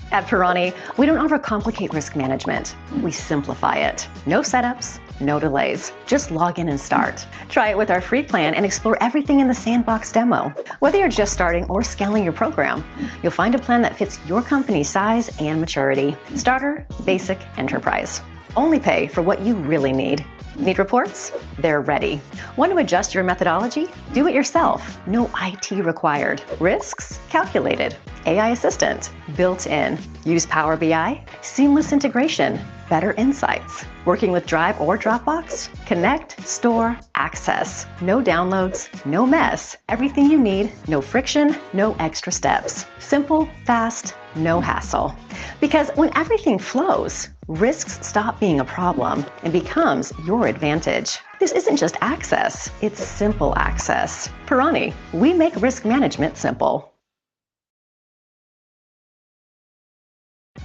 At Pirani, we don't overcomplicate risk management. We simplify it. No setups, no delays. Just log in and start. Try it with our free plan and explore everything in the sandbox demo. Whether you're just starting or scaling your program, you'll find a plan that fits your company's size and maturity. Starter, basic, enterprise. Only pay for what you really need. Need reports? They're ready. Want to adjust your methodology? Do it yourself. No IT required. Risks? Calculated. AI assistant? Built in. Use Power BI? Seamless integration. Better insights. Working with Drive or Dropbox? Connect, store, access. No downloads, no mess. Everything you need, no friction, no extra steps. Simple, fast, no hassle. Because when everything flows, risks stop being a problem and becomes your advantage. This isn't just access, it's simple access. Pirani, we make risk management simple.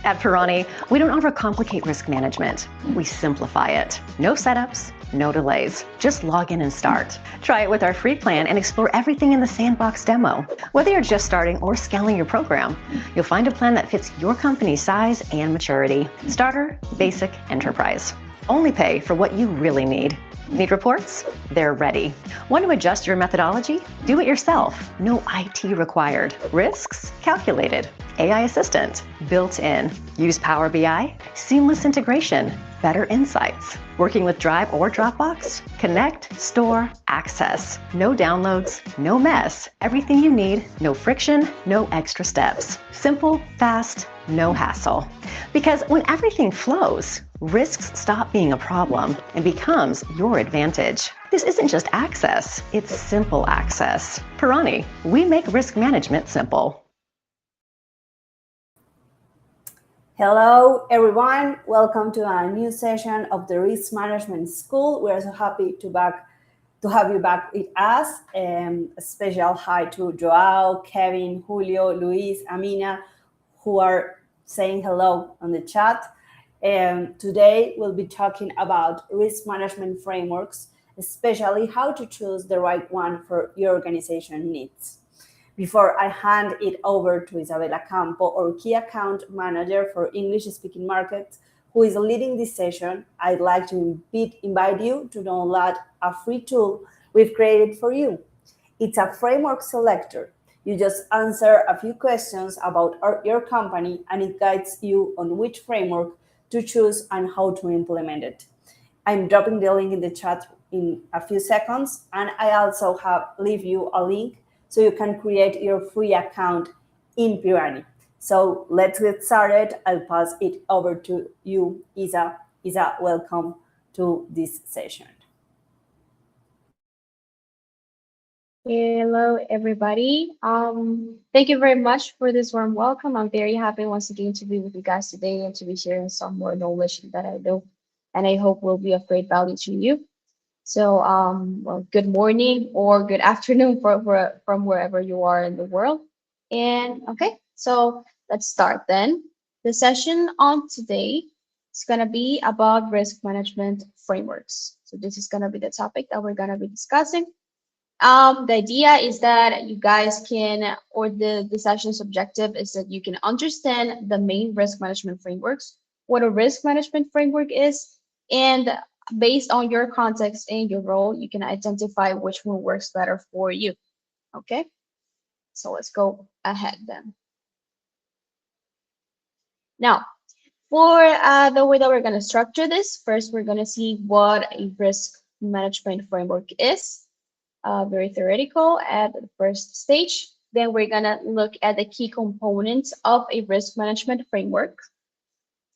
At Pirani, we don't overcomplicate risk management. We simplify it. No setups, no delays. Just log in and start. Try it with our free plan and explore everything in the sandbox demo. Whether you're just starting or scaling your program, you'll find a plan that fits your company's size and maturity. Starter, basic, enterprise. Only pay for what you really need. Need reports? They're ready. Want to adjust your methodology? Do it yourself. No IT required. Risks? Calculated. AI assistant? Built in. Use Power BI? Seamless integration. Better insights. Working with Drive or Dropbox? Connect, store, access. No downloads, no mess. Everything you need, no friction, no extra steps. Simple, fast, no hassle. Because when everything flows, risks stop being a problem and becomes your advantage. This isn't just access, it's simple access. Pirani, we make risk management simple. Hello, everyone. Welcome to a new session of the Risk Management School. We are so happy to have you back with us. A special hi to Joao, Kevin, Julio, Luis, Amina, who are saying hello on the chat. Today, we'll be talking about risk management frameworks, especially how to choose the right one for your organization needs. Before I hand it over to Isabela Campo, our Key Account Manager for English-speaking markets, who is leading this session, I'd like to invite you to download a free tool we've created for you. It's a framework selector. You just answer a few questions about your company, and it guides you on which framework to choose and how to implement it. I'm dropping the link in the chat in a few seconds, and I also leave you a link so you can create your free account in Pirani. So let's get started. I'll pass it over to you, Isa. Isa, welcome to this session. Hello, everybody. Thank you very much for this warm welcome. I'm very happy once again to be with you guys today and to be sharing some more knowledge that I know and I hope will be of great value to you. So, well, good morning or good afternoon from wherever you are in the world. And okay, so let's start then. The session on today is going to be about risk management frameworks. So this is going to be the topic that we're going to be discussing. The idea is that you guys can, or the session's objective is that you can understand the main risk management frameworks, what a risk management framework is, and based on your context and your role, you can identify which one works better for you. Okay, so let's go ahead then. Now, for the way that we're going to structure this, first we're going to see what a risk management framework is, very theoretical at the first stage. Then we're going to look at the key components of a risk management framework.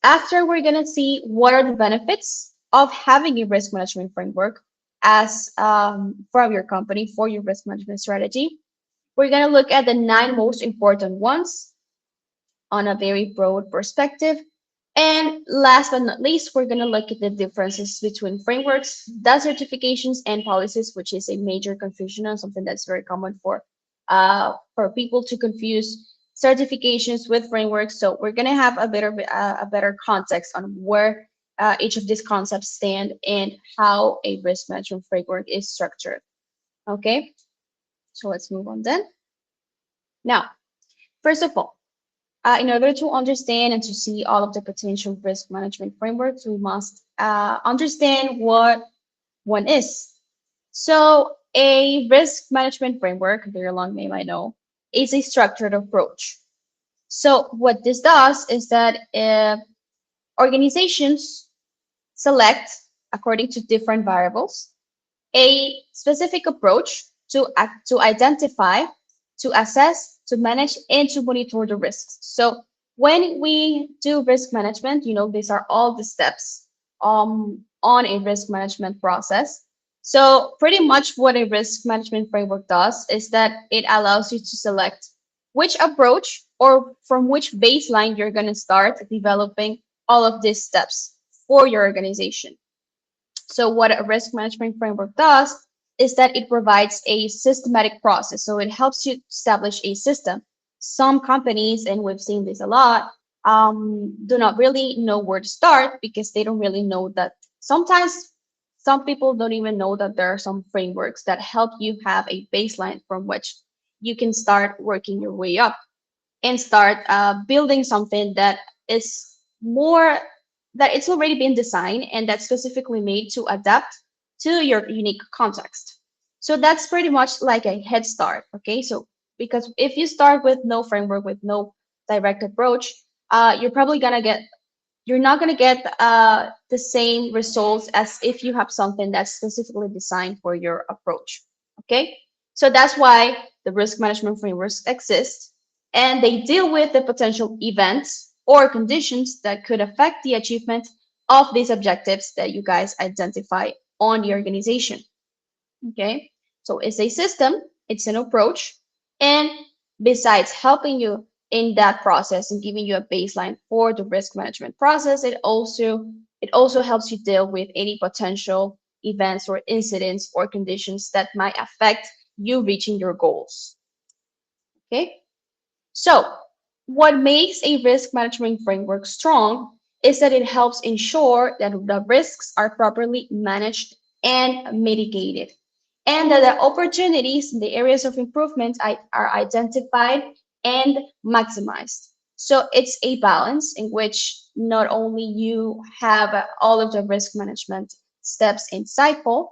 After, we're going to see what are the benefits of having a risk management framework as from your company for your risk management strategy. We're going to look at the 9 most important ones on a very broad perspective. And last but not least, we're going to look at the differences between frameworks, data certifications, and policies, which is a major confusion and something that's very common for people to confuse certifications with frameworks. So we're going to have a better context on where each of these concepts stand and how a risk management framework is structured. Okay, so let's move on then. Now, first of all, In order to understand and to see all of the potential risk management frameworks, we must understand what one is. So, a risk management framework, very long name I know, is a structured approach. So, what this does is that organizations select, according to different variables, a specific approach to identify, to assess, to manage, and to monitor the risks. So when we do risk management, these are all the steps on a risk management process. So pretty much what a risk management framework does is that it allows you to select which approach or from which baseline you're going to start developing all of these steps for your organization. So what a risk management framework does is that it provides a systematic process. So it helps you establish a system. Some companies, and we've seen this a lot, do not really know where to start because they don't really know that sometimes some people don't even know that there are some frameworks that help you have a baseline from which you can start working your way up and start building something that is more that it's already been designed and that's specifically made to adapt to your unique context. So that's pretty much like a head start. Okay, so because if you start with no framework, with no direct approach, you're probably gonna get you're not going to get the same results as if you have something that's specifically designed for your approach. Okay, so that's why the risk management frameworks exist, and they deal with the potential events or conditions that could affect the achievement of these objectives that you guys identify on the organization. Okay, so it's a system, it's an approach, and besides helping you in that process and giving you a baseline for the risk management process, it also helps you deal with any potential events or incidents or conditions that might affect you reaching your goals. Okay, so what makes a risk management framework strong is that it helps ensure that the risks are properly managed and mitigated, and that the opportunities in the areas of improvement are identified and maximized. So it's a balance in which not only you have all of the risk management steps insightful,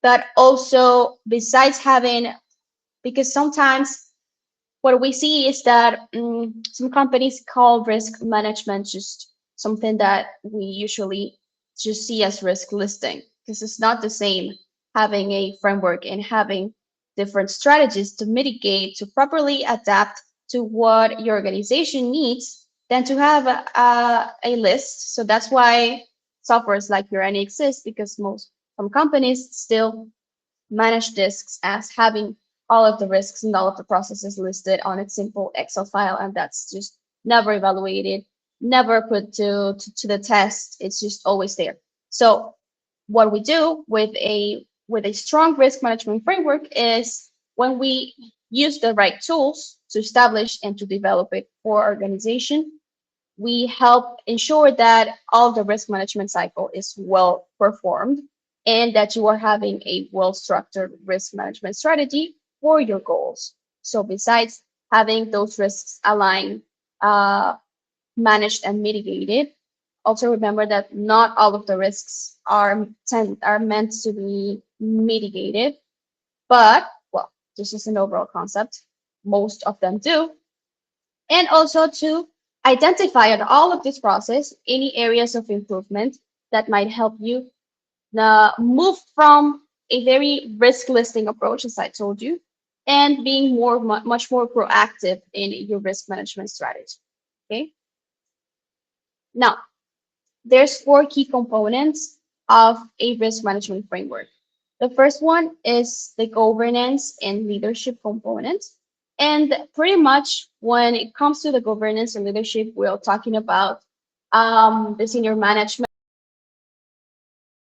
but also besides having, because sometimes what we see is that some companies call risk management just something that we usually just see as risk listing, because it's not the same having a framework and having different strategies to mitigate, to properly adapt to what your organization needs than to have a list. So that's why softwares like your any exist, because some companies still manage disks as having all of the risks and all of the processes listed on a simple Excel file, and that's just never evaluated, never put to the test. It's just always there. So what we do with a strong risk management framework is when we use the right tools to establish and to develop it for our organization, we help ensure that all the risk management cycle is well performed and that you are having a well structured risk management strategy for your goals. So, besides having those risks aligned, managed, and mitigated, also remember that not all of the risks are meant to be mitigated, but well, this is an overall concept. Most of them do, and also to identify in all of this process any areas of improvement that might help you move from a very risk listing approach, as I told you, and being much more proactive in your risk management strategy. Okay. Now, there's four key components of a risk management framework. The first one is the governance and leadership component. And pretty much when it comes to the governance and leadership, we're talking about the senior management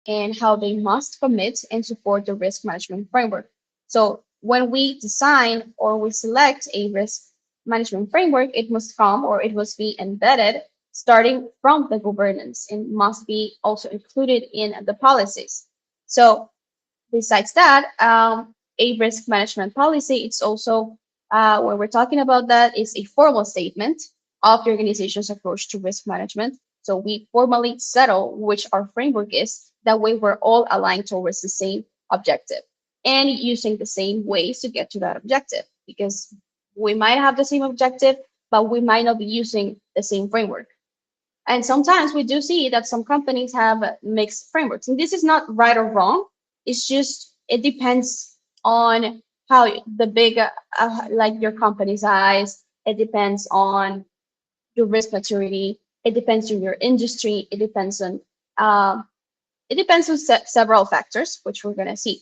and how they must commit and support the risk management framework. So when we design or we select a risk management framework, it must come or it must be embedded starting from the governance and must be also included in the policies. So besides that, a risk management policy, it's also when we're talking about that, is a formal statement of the organization's approach to risk management. So we formally settle which our framework is. That way, we're all aligned towards the same objective and using the same ways to get to that objective, because we might have the same objective, but we might not be using the same framework. And sometimes we do see that some companies have mixed frameworks. And this is not right or wrong. It's just, it depends on how the big, like your company size, it depends on your risk maturity, it depends on your industry, um, it depends on several factors, which we're going to see.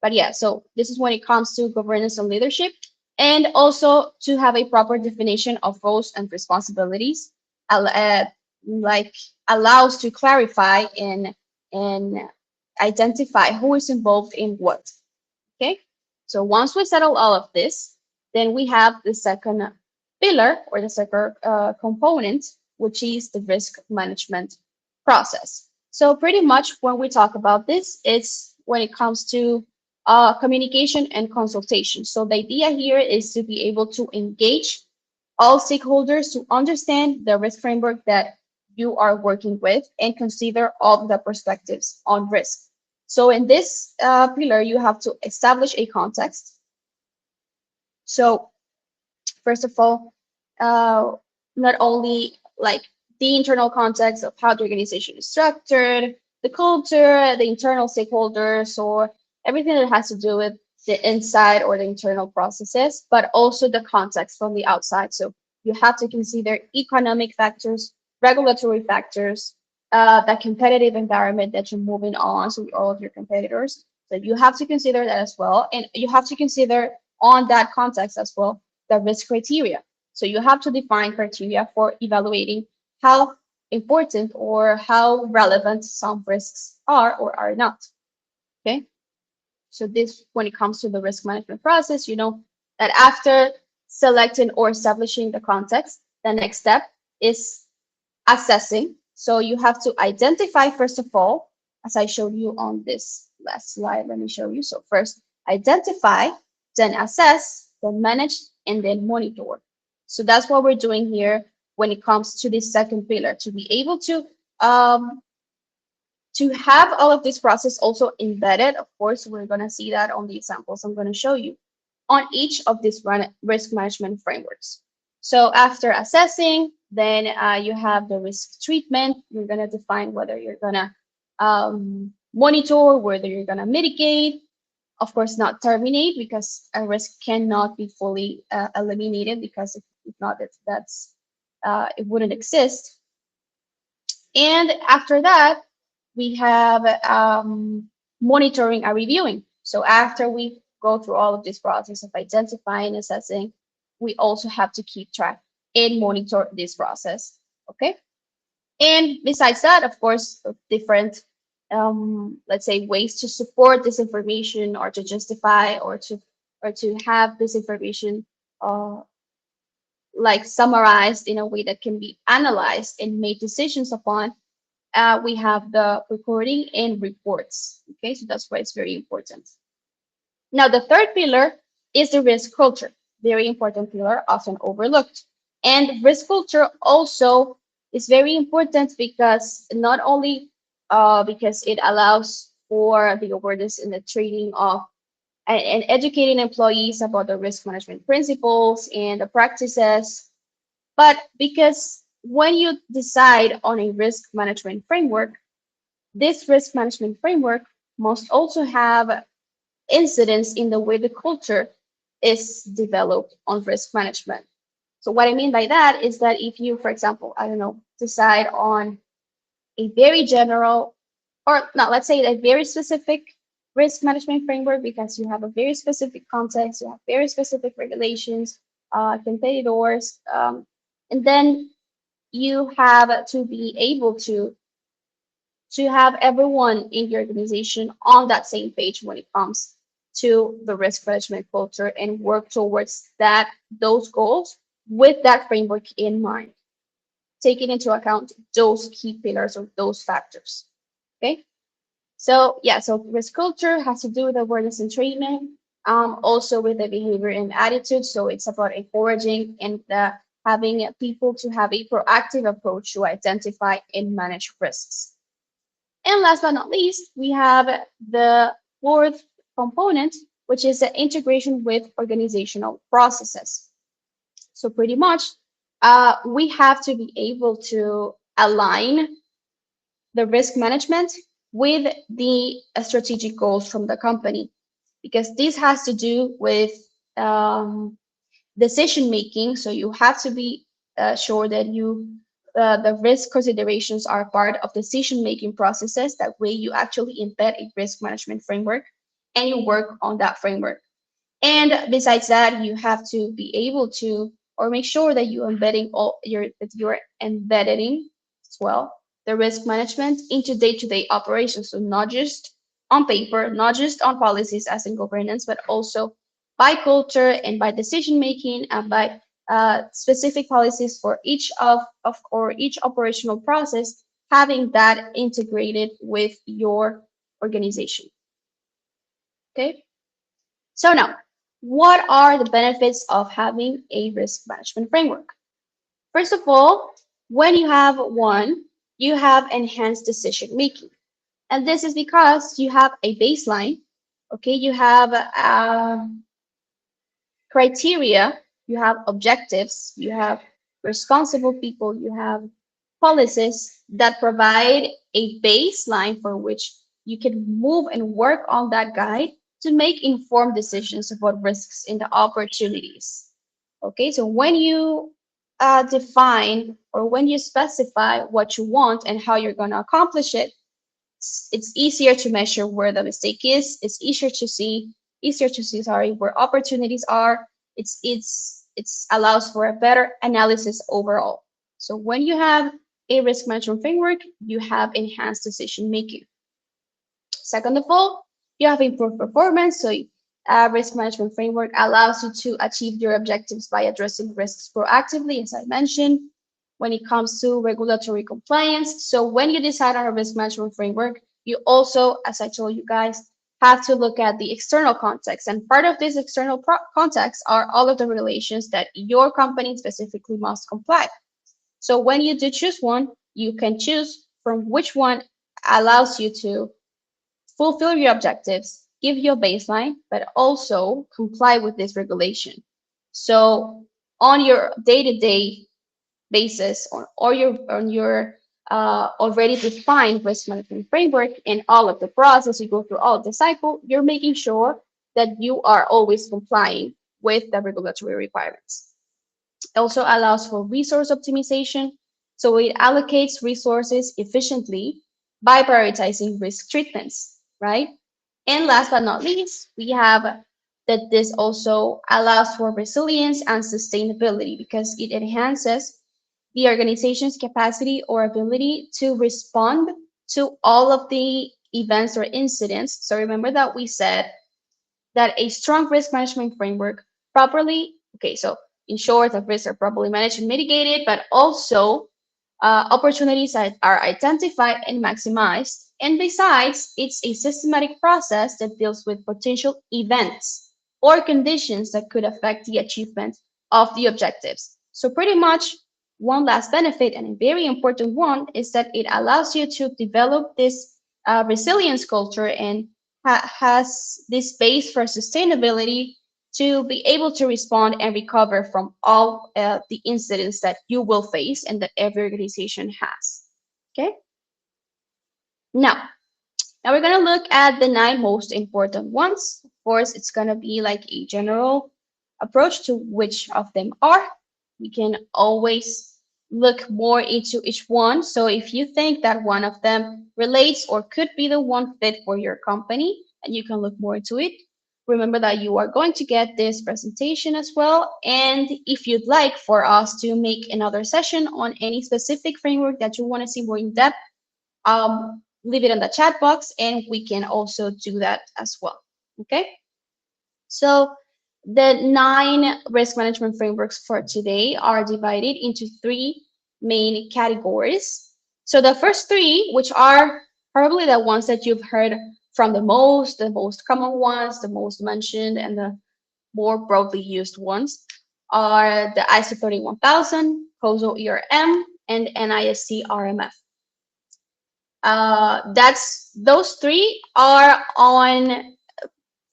But yeah, so this is when it comes to governance and leadership, and also to have a proper definition of roles and responsibilities, like allows to clarify and identify who is involved in what. Okay, so once we settle all of this, then we have the second pillar or the second component, which is the risk management process. So pretty much when we talk about this, it's when it comes to communication and consultation. So the idea here is to be able to engage all stakeholders to understand the risk framework that you are working with and consider all the perspectives on risk. So in this pillar, you have to establish a context. So first of all, uh, not only like the internal context of how the organization is structured, the culture, the internal stakeholders, or everything that has to do with the inside or the internal processes, but also the context from the outside. So you have to consider economic factors, regulatory factors, the competitive environment that you're moving on, so all of your competitors. So you have to consider that as well. And you have to consider on that context as well the risk criteria. So you have to define criteria for evaluating how important or how relevant some risks are or are not. Okay. So this, when it comes to the risk management process, you know that after selecting or establishing the context, the next step is assessing. So you have to identify, first of all, as I showed you on this last slide, let me show you. So first, identify, then assess, then manage, and then monitor. So that's what we're doing here when it comes to this second pillar, to be able um, to have all of this process also embedded. Of course, we're going to see that on the examples I'm going to show you on each of these risk management frameworks. So after assessing, then you have the risk treatment. You're going to define whether you're going to monitor, whether you're going to mitigate, of course, not terminate, because a risk cannot be fully eliminated, because if not, it wouldn't exist. And after that, we have monitoring and reviewing. So after we go through all of this process of identifying, assessing, we also have to keep track and monitor this process. Okay. And besides that, of course, different, let's say, ways to support this information, or to justify, or to have this information like summarized in a way that can be analyzed and made decisions upon. We have the recording and reports. Okay, so that's why it's very important. Now, the third pillar is the risk culture. Very important pillar, often overlooked. And risk culture also is very important because not only because it allows for the awareness and the training of and educating employees about the risk management principles and the practices, but because when you decide on a risk management framework, this risk management framework must also have incidence in the way the culture is developed on risk management. So what I mean by that is that if you, for example, I don't know, decide on a very general, or not, let's say a very specific risk management framework, because you have a very specific context, you have very specific regulations, competitors, and then you have to be able to have everyone in your organization on that same page when it comes to the risk management culture, and work towards those goals with that framework in mind, taking into account those key pillars or those factors. Okay. So yeah, so risk culture has to do with awareness and training, also with the behavior and attitude. So it's about encouraging and having people to have a proactive approach to identify and manage risks. And last but not least, we have the fourth component, which is the integration with organizational processes. So pretty much, we have to be able to align the risk management with the strategic goals from the company, because this has to do with decision making. So you have to be sure that the risk considerations are part of decision making processes. That way, you actually embed a risk management framework and you work on that framework. And besides that, you have to be able to, or make sure that you're embedding as well the risk management into day-to-day operations. So not just on paper, not just on policies as in governance, but also by culture and by decision making and by specific policies for each or each operational process, having that integrated with your organization. Okay. So now, what are the benefits of having a risk management framework? First of all, when you have one, you have enhanced decision making. And this is because you have a baseline, okay? You have criteria, you have objectives, you have responsible people, you have policies that provide a baseline for which you can move and work on that guide to make informed decisions about risks and the opportunities. Okay, so when you define or when you specify what you want and how you're going to accomplish it, it's easier to measure where the mistake is. It's easier to see, sorry, where opportunities are. It's allows for a better analysis overall. So when you have a risk management framework, you have enhanced decision making. Second of all, you have improved performance. So a risk management framework allows you to achieve your objectives by addressing risks proactively, as I mentioned, when it comes to regulatory compliance. So when you decide on a risk management framework, you also, as I told you guys, have to look at the external context. And part of this external context are all of the regulations that your company specifically must comply. So when you do choose one, you can choose from which one allows you to fulfill your objectives, give you a baseline, but also comply with this regulation. So on your day-to-day basis on your already defined risk management framework and all of the process, you go through all of the cycle, you're making sure that you are always complying with the regulatory requirements. It also allows for resource optimization. So it allocates resources efficiently by prioritizing risk treatments, right? And last but not least, we have that this also allows for resilience and sustainability because it enhances the organization's capacity or ability to respond to all of the events or incidents. So remember that we said that a strong risk management framework properly, okay, so ensures that risks are properly managed and mitigated, but also opportunities are identified and maximized. And besides, it's a systematic process that deals with potential events or conditions that could affect the achievement of the objectives. So pretty much one last benefit and a very important one is that it allows you to develop this resilience culture and has this base for sustainability to be able to respond and recover from all the incidents that you will face and that every organization has. Okay. Now, we're going to look at the 9 most important ones. Of course, it's going to be like a general approach to which of them are. We can always look more into each one. So if you think that one of them relates or could be the one fit for your company, and you can look more into it, remember that you are going to get this presentation as well. And if you'd like for us to make another session on any specific framework that you want to see more in depth, leave it in the chat box and we can also do that as well. Okay. So the 9 risk management frameworks for today are divided into 3 main categories. So the first 3, which are probably the ones that you've heard from the most common ones, the most mentioned, and the more broadly used ones, are the ISO 31000, COSO ERM, and NIST RMF. That's those three are on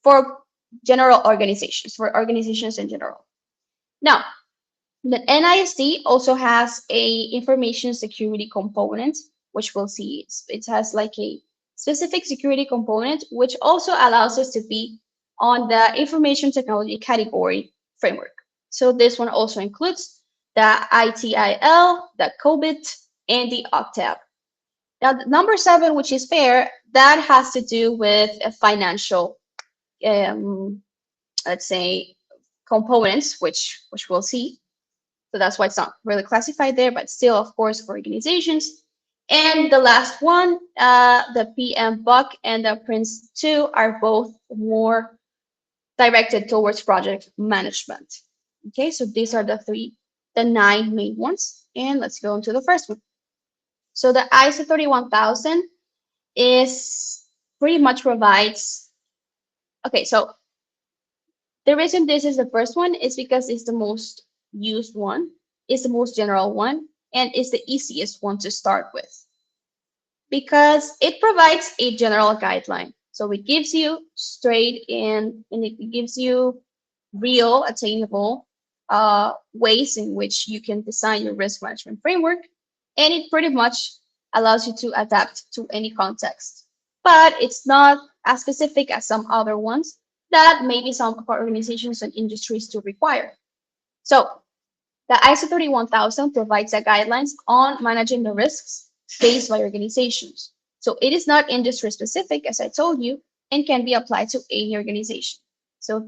for general organizations, for organizations in general. Now, the NIST also has a information security component, which we'll see. It has like a specific security component, which also allows us to be on the information technology category framework. So this one also includes the ITIL, the COBIT, and the OCTAB. Now, number 7, which is fair, that has to do with a financial, let's say, components, which we'll see. So that's why it's not really classified there, but still, of course, for organizations. And the last one, the PM Buck and the Prince 2 are both more directed towards project management. Okay, so these are the 9 main ones. And let's go into the first one. So the ISO 31000 is pretty much provides, okay, so the reason this is the first one is because it's the most used one, it's the most general one, and it's the easiest one to start with because it provides a general guideline. So it gives you straight in, and it gives you real, attainable ways in which you can design your risk management framework, and it pretty much allows you to adapt to any context. But it's not as specific as some other ones that maybe some organizations and industries do require. So the ISO 31000 provides the guidelines on managing the risks faced by organizations. So it is not industry specific, as I told you, and can be applied to any organization. So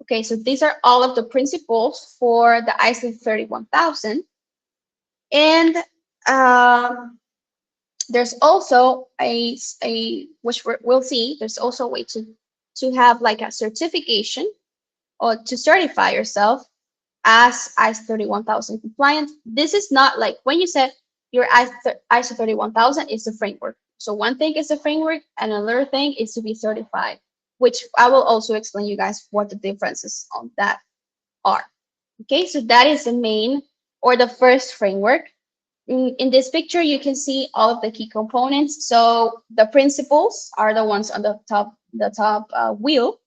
okay, so these are all of the principles for the ISO 31000. And there's also which we'll see, there's also a way to have like a certification or to certify yourself as ISO 31000 compliant. This is not like when you said your ISO 31000 is the framework. So one thing is the framework, and another thing is to be certified, which I will also explain you guys what the differences on that are. Okay, so that is the main or the first framework. In this picture, you can see all of the key components. So the principles are the ones on the top wheel,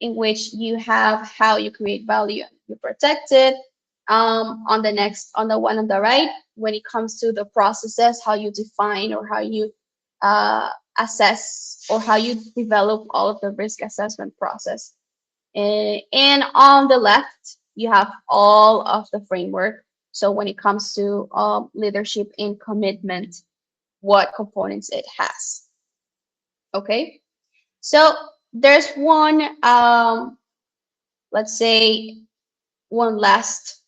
in which you have how you create value and you protect it. On the one on the right, when it comes to the processes, how you define or how you assess or how you develop all of the risk assessment process. And on the left, you have all of the framework. So when it comes to leadership and commitment, what components it has. Okay, so there's one, let's say, one last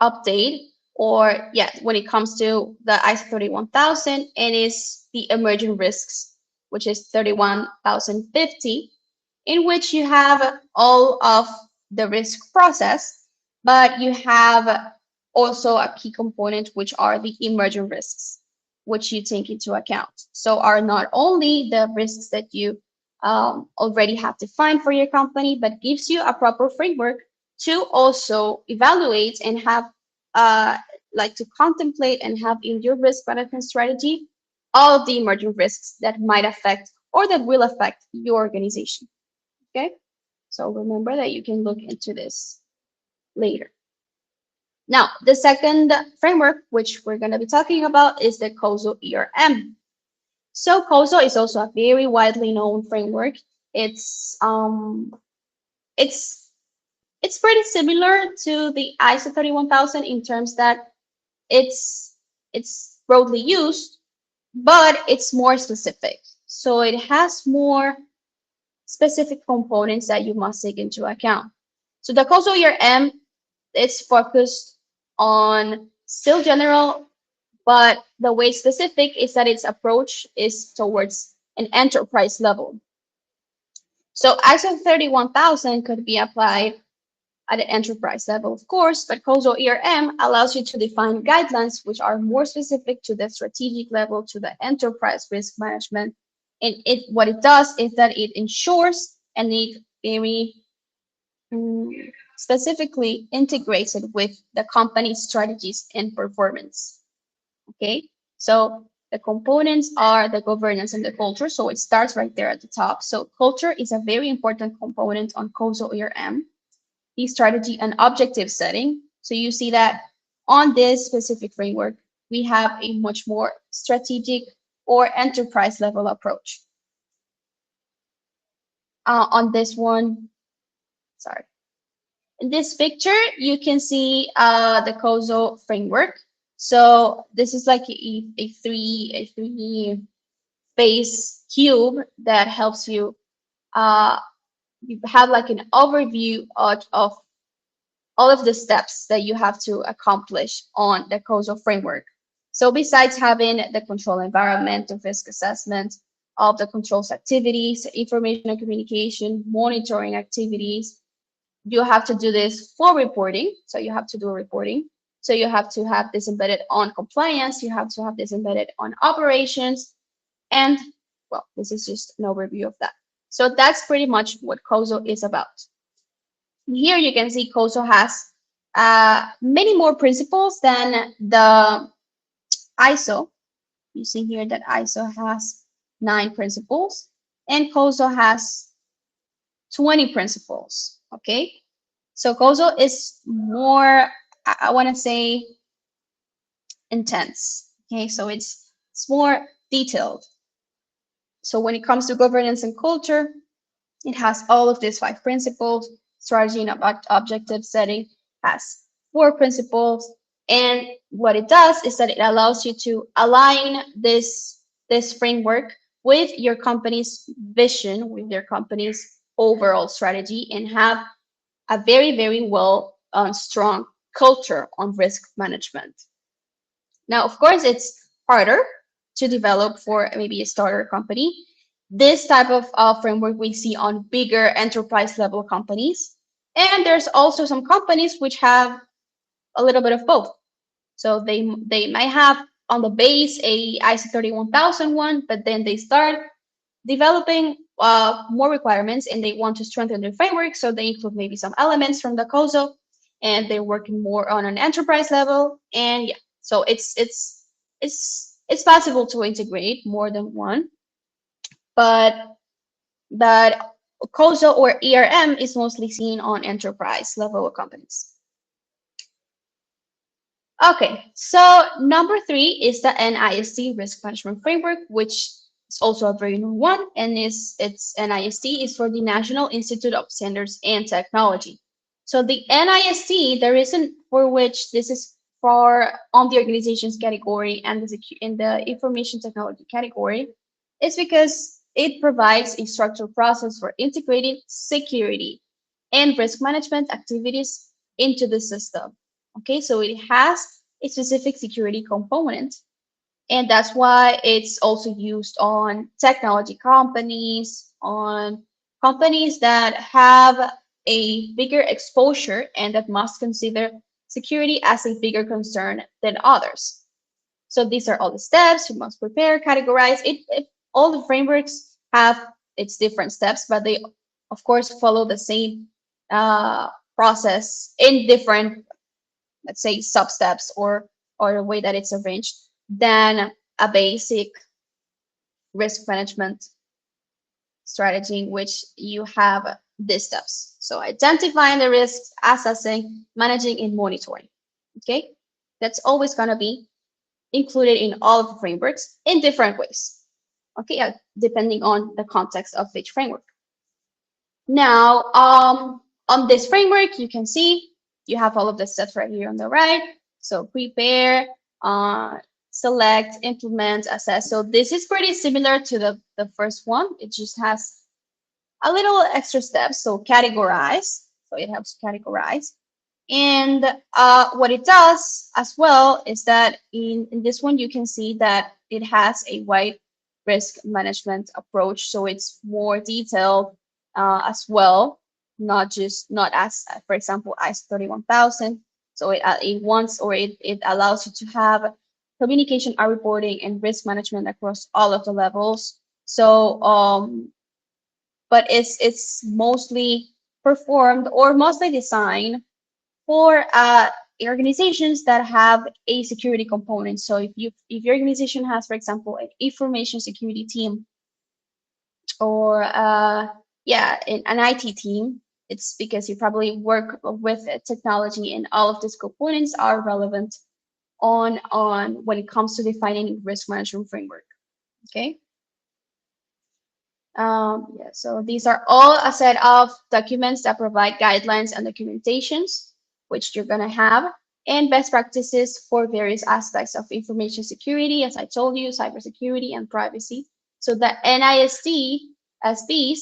update, or yeah, when it comes to the ISO 31000, and is the emerging risks, which is 31050, in which you have all of the risk process, but you have also a key component, which are the emerging risks, which you take into account. So are not only the risks that you already have defined for your company, but gives you a proper framework to also evaluate and have like to contemplate and have in your risk management strategy all of the emerging risks that might affect or that will affect your organization. Okay, so remember that you can look into this later. Now, the second framework, which we're going to be talking about, is the COSO ERM. So COSO is also a very widely known framework. It's pretty similar to the ISO 31000 in terms that it's broadly used, but it's more specific. So it has more specific components that you must take into account. So the COSO ERM is focused on still general, but the way specific is that its approach is towards an enterprise level. So ISO 31000 could be applied at an enterprise level, of course, but COSO ERM allows you to define guidelines which are more specific to the strategic level, to the enterprise risk management. And what it does is that it ensures and it very specifically integrated with the company's strategies and performance. Okay, so the components are the governance and the culture. So it starts right there at the top. So culture is a very important component on COSO ERM, the strategy and objective setting. So you see that on this specific framework, we have a much more strategic or enterprise level approach. On this one, sorry. In this picture, you can see the COSO framework. So this is like a three phase cube that helps you you have like an overview of all of the steps that you have to accomplish on the COSO framework. So besides having the control environment, the risk assessment of the controls activities, information and communication, monitoring activities, you have to do this for reporting. So you have to do reporting. So you have to have this embedded on compliance. You have to have this embedded on operations. And well, this is just an overview of that. So that's pretty much what COSO is about. Here you can see COSO has many more principles than the ISO. You see here that ISO has 9 principles and COSO has 20 principles. Okay, so COSO is more, I want to say, intense. Okay, so it's more detailed. So when it comes to governance and culture, it has all of these 5 principles. Strategy and objective setting has 4 principles. And what it does is that it allows you to align this framework with your company's vision, with your company's overall strategy, and have a very, very well strong culture on risk management. Now, of course, it's harder to develop for maybe a starter company. This type of framework we see on bigger enterprise level companies. And there's also some companies which have a little bit of both. So they might have on the base a ISO 31000 one, but then they start developing more requirements and they want to strengthen their framework. So they include maybe some elements from the COSO and they're working more on an enterprise level. And yeah, so it's possible to integrate more than one, but that COSO or ERM is mostly seen on enterprise level companies. Okay, so number 3 is the NIST risk management framework, which is also a very new one, and its NIST is for the National Institute of Standards and Technology. So the NIST, the reason for which this is for on the organizations category and in the information technology category is because it provides a structured process for integrating security and risk management activities into the system. Okay, so it has a specific security component, and that's why it's also used on technology companies, on companies that have a bigger exposure and that must consider security as a bigger concern than others. So these are all the steps you must prepare, categorize. All the frameworks have its different steps, but they, of course, follow the same process in different, let's say, sub-steps or the way that it's arranged than a basic risk management strategy in which you have these steps. So identifying the risks, assessing, managing, and monitoring. Okay, that's always going to be included in all of the frameworks in different ways. Okay, depending on the context of each framework. Now, on this framework, you can see you have all of the steps right here on the right. So prepare, select, implement, assess. So this is pretty similar to the first one. It just has a little extra steps. So categorize. So it helps categorize. And what it does as well is that in this one, you can see that it has a wide risk management approach. So it's more detailed as well, not as, for example, ISO 31000. So it wants, or it allows you to have communication and reporting and risk management across all of the levels. So, but it's mostly performed or mostly designed for organizations that have a security component. So if your organization has, for example, an information security team or yeah, an IT team, it's because you probably work with technology, and all of these components are relevant on when it comes to defining risk management framework. Okay. Yeah, so these are all a set of documents that provide guidelines and documentations, which you're going to have, and best practices for various aspects of information security, as I told you, cybersecurity and privacy. So the NIST SBs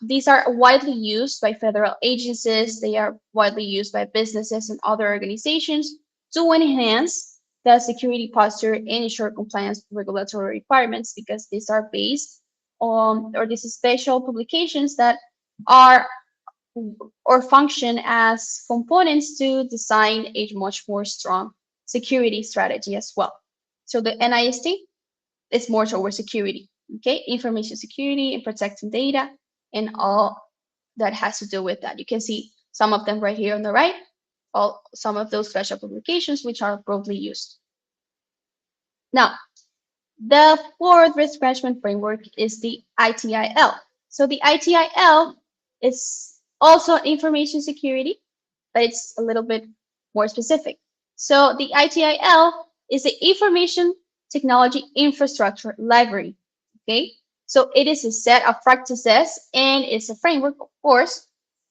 these are widely used by federal agencies. They are widely used by businesses and other organizations to enhance the security posture and ensure compliance with regulatory requirements, because these are based or these special publications that are or function as components to design a much more strong security strategy as well. So the NIST is more towards security, okay, information security and protecting data and all that has to do with that. You can see some of them right here on the right, all some of those special publications which are broadly used. Now, the fourth risk management framework is the ITIL. So the ITIL is also information security, but it's a little bit more specific. So the ITIL is the Information Technology Infrastructure Library. Okay, so it is a set of practices and it's a framework, of course,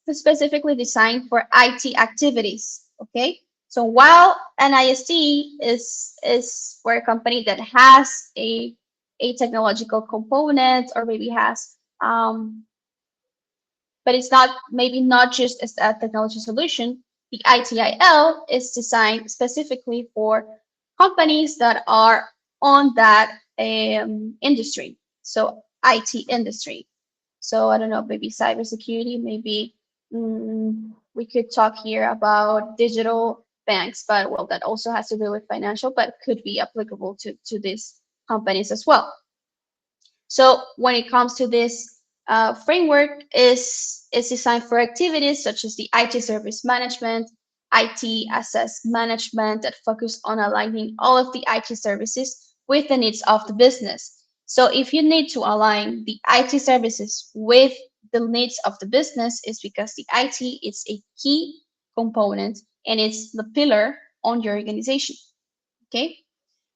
specifically designed for IT activities. Okay, so while NIST is for a company that has a technological component or maybe has but it's not maybe not just as a technology solution. The ITIL is designed specifically for companies that are on that industry, so IT industry. So I don't know, maybe cybersecurity, maybe we could talk here about digital banks, but well, that also has to do with financial, but could be applicable to these companies as well. So when it comes to this framework, is designed for activities such as the IT service management, IT assets management that focus on aligning all of the IT services with the needs of the business. So if you need to align the IT services with the needs of the business, is because the IT is a key component and it's the pillar on your organization. Okay.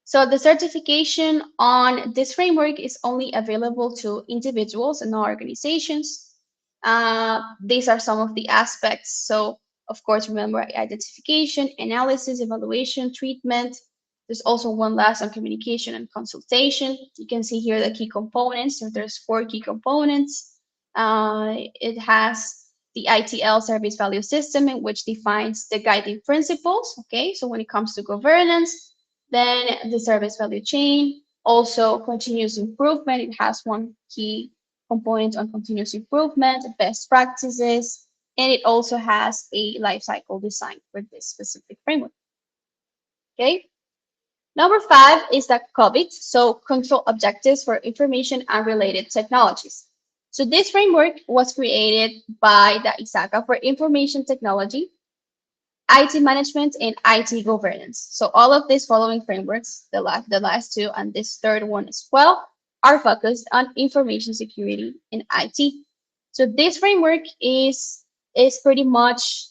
So the certification on this framework is only available to individuals and not organizations. These are some of the aspects. So of course, remember identification, analysis, evaluation, treatment. There's also one last on communication and consultation. You can see here the key components. So there's 4 key components. It has the ITL service value system, in which defines the guiding principles. Okay, so when it comes to governance, then the service value chain, also continuous improvement. It has one key component on continuous improvement, best practices, and it also has a life cycle design for this specific framework. Okay. Number 5 is the COVID, so control objectives for information and related technologies. So this framework was created by the ISACA for information technology, IT management, and IT governance. So all of these following frameworks, the last 2 and this third one as well, are focused on information security and IT. So this framework is pretty much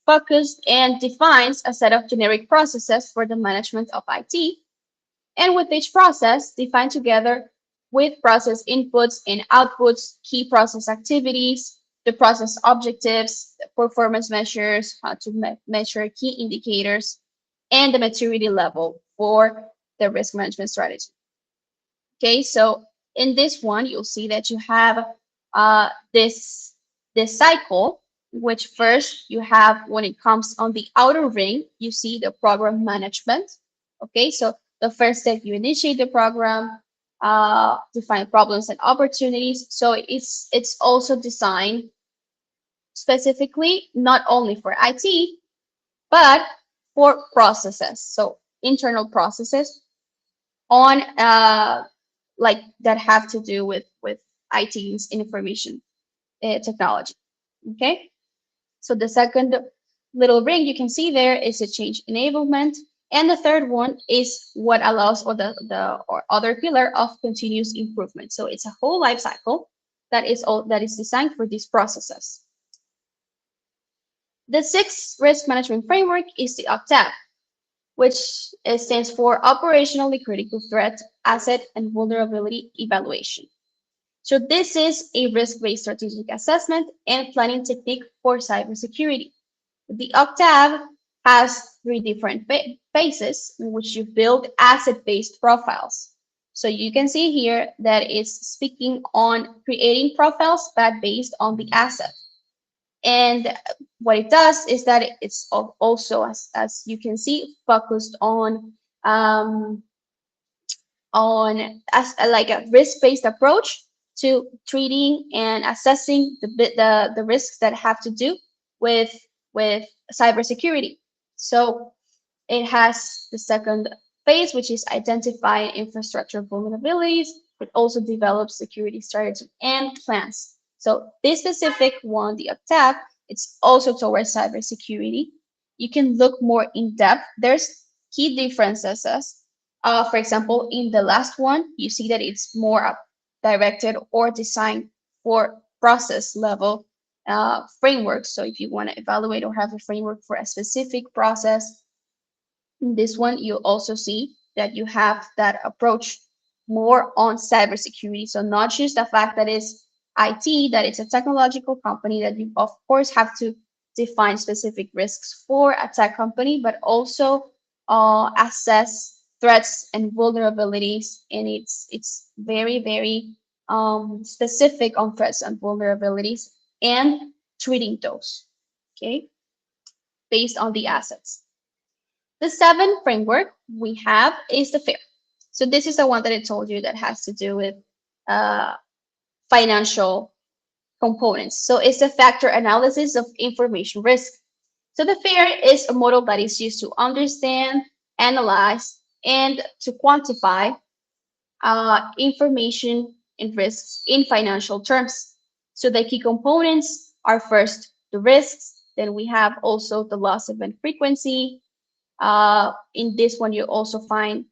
focused and defines a set of generic processes for the management of IT, and with each process defined together with process inputs and outputs, key process activities, the process objectives, the performance measures, how to measure key indicators, and the maturity level for the risk management strategy. Okay, so in this one, you'll see that you have this cycle, which first you have when it comes on the outer ring, you see the program management. Okay, so the first step, you initiate the program, define problems and opportunities. So it's also designed specifically not only for IT, but for processes. So internal processes on like that have to do with IT and information technology. Okay, so the second little ring you can see there is a change enablement. And the third one is what allows, or the or other pillar of continuous improvement. So it's a whole life cycle that is designed for these processes. The sixth risk management framework is the OCTAV, which stands for Operationally Critical Threat, Asset, and Vulnerability Evaluation. So this is a risk-based strategic assessment and planning technique for cybersecurity. The OCTAV has three different phases in which you build asset-based profiles. So you can see here that it's speaking on creating profiles but based on the asset. And what it does is that it's also, as you can see, focused um, on as like a risk-based approach to treating and assessing the risks that have to do with with cybersecurity. So it has the second phase, which is identifying infrastructure vulnerabilities. It also develops security strategy and plans. So this specific one, the OCTAV, it's also towards cybersecurity. You can look more in depth. There's key differences. For example, in the last one, you see that it's more directed or designed for process level framework. So if you want to evaluate or have a framework for a specific process, in this one, you also see that you have that approach more on cybersecurity. So not just the fact that it's IT, that it's a technological company, that you of course have to define specific risks for a tech company, but also assess threats and vulnerabilities. And it's very specific on threats and vulnerabilities and treating those, okay, based on the assets. The seventh framework we have is the FAIR. So this is the one that I told you that has to do with uh, financial components. So it's a factor analysis of information risk. So the FAIR is a model that is used to understand, analyze, and to quantify information and risks in financial terms. So the key components are first the risks, then we have also the loss event frequency. In this one, you also find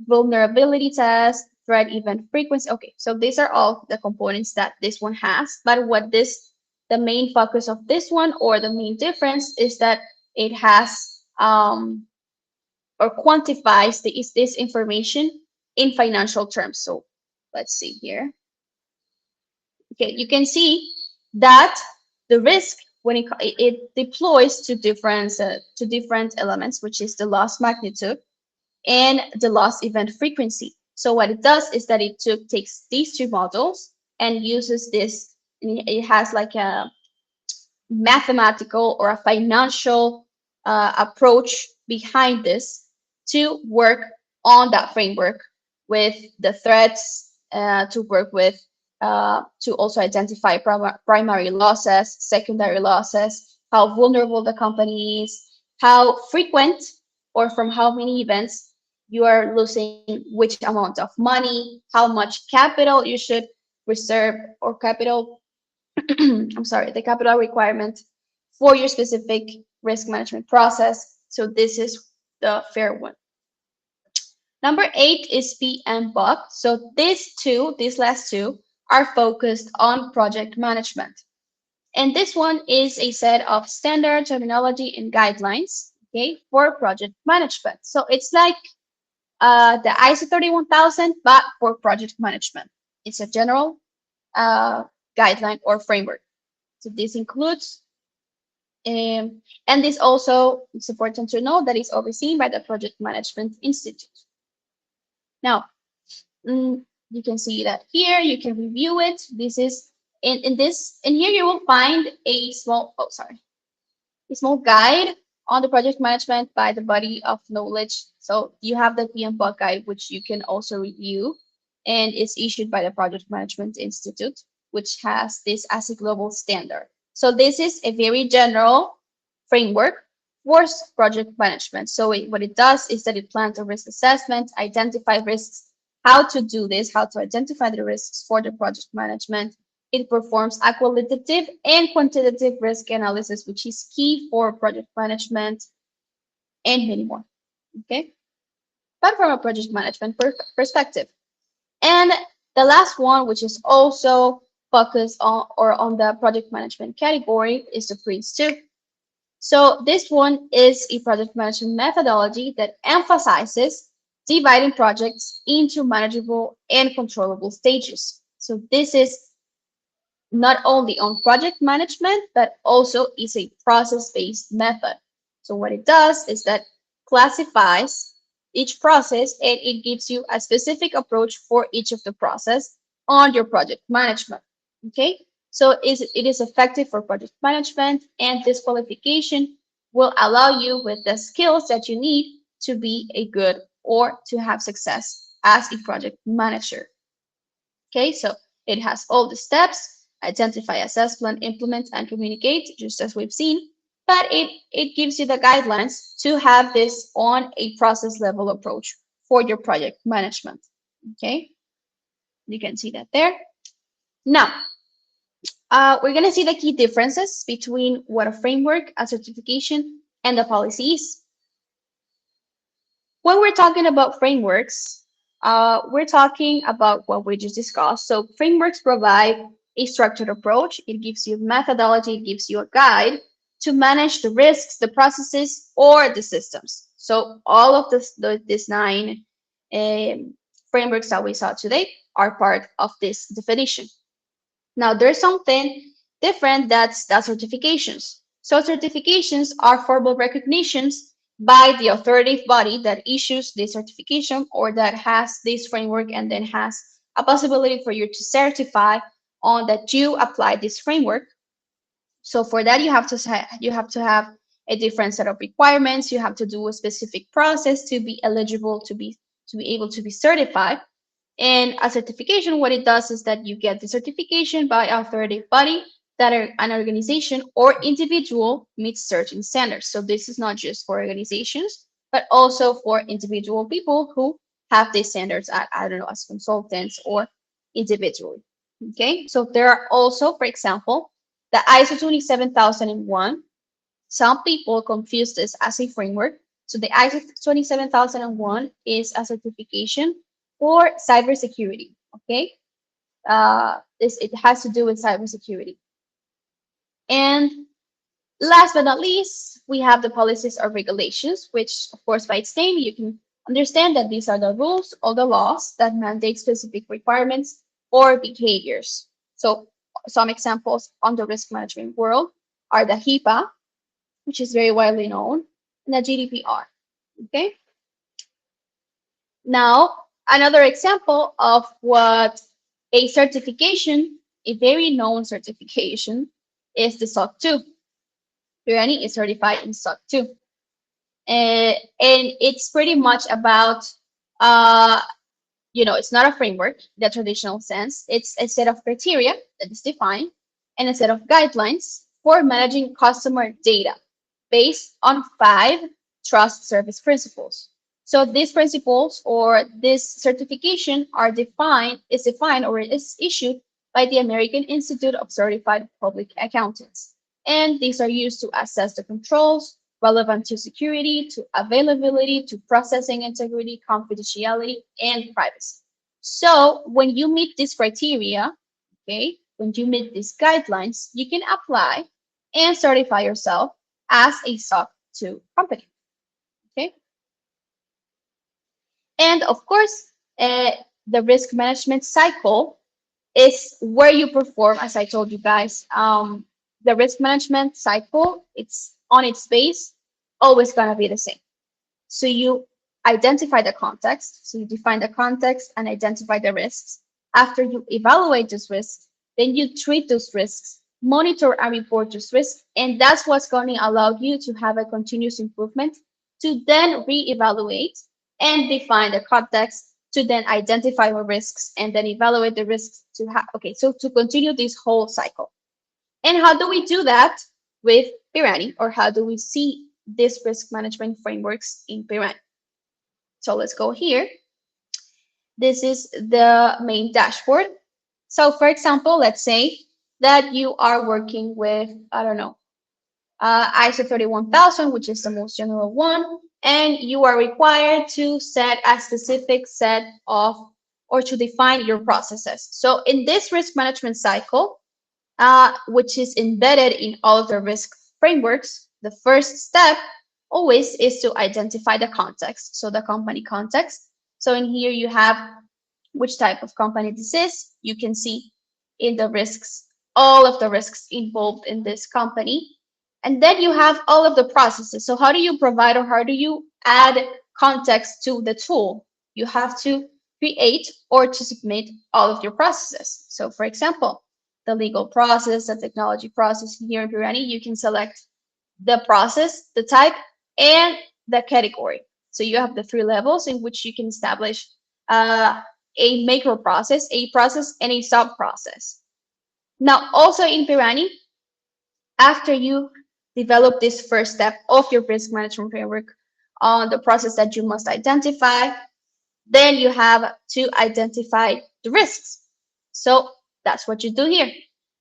vulnerability test, threat event frequency. Okay, so these are all the components that this one has. But the main focus of this one, or the main difference, is that it has or quantifies this information in financial terms. So let's see here. Okay, you can see that the risk when it deploys to different elements, which is the loss magnitude and the loss event frequency. So what it does is that takes these two models and uses this, and it has like a mathematical or a financial approach behind this to work on that framework with the threats, to work with, to also identify primary losses, secondary losses, how vulnerable the company is, how frequent or from how many events you are losing which amount of money, how much capital you should reserve, or capital, I'm sorry, the capital requirement for your specific risk management process. So this is the fair one. Number 8 is PMBOK. So these last two are focused on project management. And this one is a set of standard terminology and guidelines, okay, for project management. So it's like the ISO 31000, but for project management. It's a general guideline or framework. So this includes, and this also, it's important to know that it's overseen by the Project Management Institute. Now, you can see that here, you can review it. This is, in here you will find a small, a small guide on the project management by the body of knowledge. So you have the PMBOK guide, which you can also review, and it's issued by the Project Management Institute, which has this as a global standard. So this is a very general framework for project management. So what it does is that it plans a risk assessment, identify risks how to do this, how to identify the risks for the project management. It performs a qualitative and quantitative risk analysis, which is key for project management, and many more. Okay, but from a project management perspective. And the last one, which is also focused on or on the project management category, is the PRINCE2. So this one is a project management methodology that emphasizes dividing projects into manageable and controllable stages. So this is not only on project management, but also is a process-based method. So what it does is that classifies each process and it gives you a specific approach for each of the process on your project management. Okay, so it is effective for project management, and this qualification will allow you with the skills that you need to be a good or to have success as a project manager. Okay, so it has all the steps: identify, assess, plan, implement, and communicate, just as we've seen. But it gives you the guidelines to have this on a process level approach for your project management. Okay, you can see that there. Now, we're going to see the key differences between what a framework, a certification, and the policies. When we're talking about frameworks, we're talking about what we just discussed. So frameworks provide a structured approach. It gives you methodology, it gives you a guide to manage the risks, the processes, or the systems. So all of these nine frameworks that we saw today are part of this definition. Now, there's something different, that's the certifications. So certifications are formal recognitions by the authoritative body that issues the certification or that has this framework and then has a possibility for you to certify on that you apply this framework. So for that, you have to have a different set of requirements. You have to do a specific process to be eligible to be able to be certified. And a certification, what it does is that you get the certification by an authoritative body that an organization or individual meets certain standards. So this is not just for organizations, but also for individual people who have these standards, I don't know, as consultants or individually. Okay, so there are also, for example, the ISO 27001. Some people confuse this as a framework. So the ISO 27001 is a certification for cybersecurity. Okay, it has to do with cybersecurity. And last but not least, we have the policies or regulations, which, of course, by its name, you can understand that these are the rules or the laws that mandate specific requirements or behaviors. So some examples on the risk management world are the HIPAA, which is very widely known, and the GDPR. Okay. Now, another example of what a certification, a very known certification, is the SOC 2. Biryani is certified in SOC 2. And it's pretty much about, it's not a framework in the traditional sense. It's a set of criteria that is defined and a set of guidelines for managing customer data based on 5 trust service principles. So these principles or this certification is defined or is issued by the American Institute of Certified Public Accountants. And these are used to assess the controls relevant to security, to availability, to processing integrity, confidentiality, and privacy. So when you meet these criteria, okay, when you meet these guidelines, you can apply and certify yourself as a SOC 2 company. Okay. And of course, the risk management cycle is where you perform, as I told you guys, the risk management cycle, it's on its base, always going to be the same. So you identify the context, so you define the context and identify the risks. After you evaluate those risks, then you treat those risks, monitor and report those risks, and that's what's going to allow you to have a continuous improvement to then re-evaluate and define the context to then identify the risks and then evaluate the risks to have, okay, so to continue this whole cycle. And how do we do that with Pirani, or how do we see these risk management frameworks in Pirani? So let's go here. This is the main dashboard. So for example, let's say that you are working with, I don't know, ISO 31000, which is the most general one, and you are required to set a specific set of or to define your processes. So in this risk management cycle, which is embedded in all of the risk frameworks, the first step always is to identify the context, so the company context. So in here you have which type of company this is. You can see in the risks, all of the risks involved in this company. And then you have all of the processes. So how do you provide or how do you add context to the tool? You have to create or to submit all of your processes. So for example, the legal process, the technology process here in Pirani, you can select the process, the type, and the category. So you have the three levels in which you can establish uh, a macro process, a process, and a sub process. Now, also in Pirani, after you develop this first step of your risk management framework on the process that you must identify, then you have to identify the risks. So that's what you do here.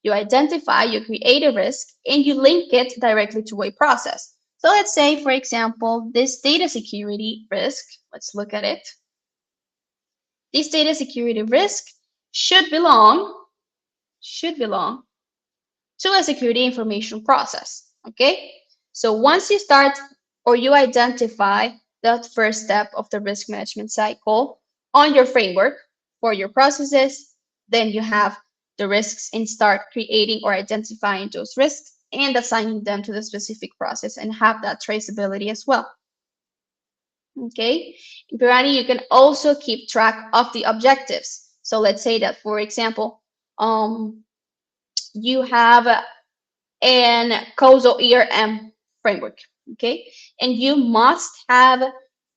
You identify, you create a risk, and you link it directly to a process. So let's say, for example, this data security risk, let's look at it. This data security risk should belong to a security information process. Okay. So once you start or you identify that first step of the risk management cycle on your framework for your processes, then you have the risks and start creating or identifying those risks and assigning them to the specific process and have that traceability as well. Okay. In Pirani, you can also keep track of the objectives. So let's say that, for example, you have and causal ERM framework. Okay. And you must have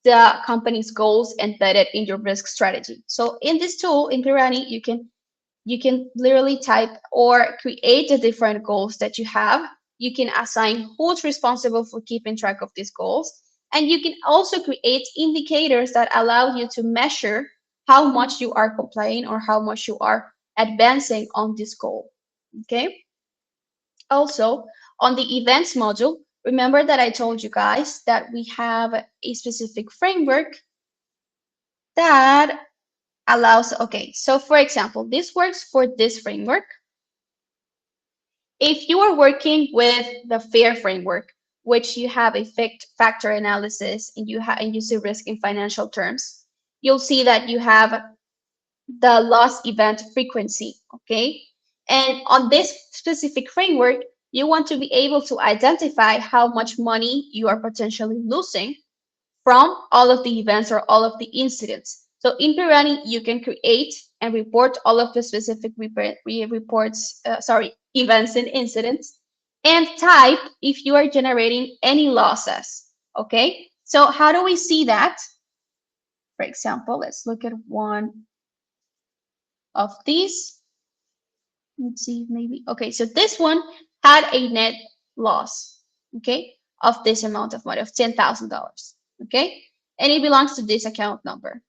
the company's goals embedded in your risk strategy. So in this tool, in Pirani, you can literally type or create the different goals that you have. You can assign who's responsible for keeping track of these goals. And you can also create indicators that allow you to measure how much you are complying or how much you are advancing on this goal. Okay. Also, on the events module, remember that I told you guys that we have a specific framework that allows, okay, so for example, this works for this framework. If you are working with the FAIR framework, which you have a factor analysis and you see risk in financial terms, you'll see that you have the loss event frequency, okay? And on this specific framework, you want to be able to identify how much money you are potentially losing from all of the events or all of the incidents. So in Pirani, you can create and report all of the specific events and incidents, and type if you are generating any losses, okay? So how do we see that? For example, let's look at one of these. Let's see, maybe. Okay, so this one had a net loss, okay, of this amount of money, of $10,000, okay? And it belongs to this account number.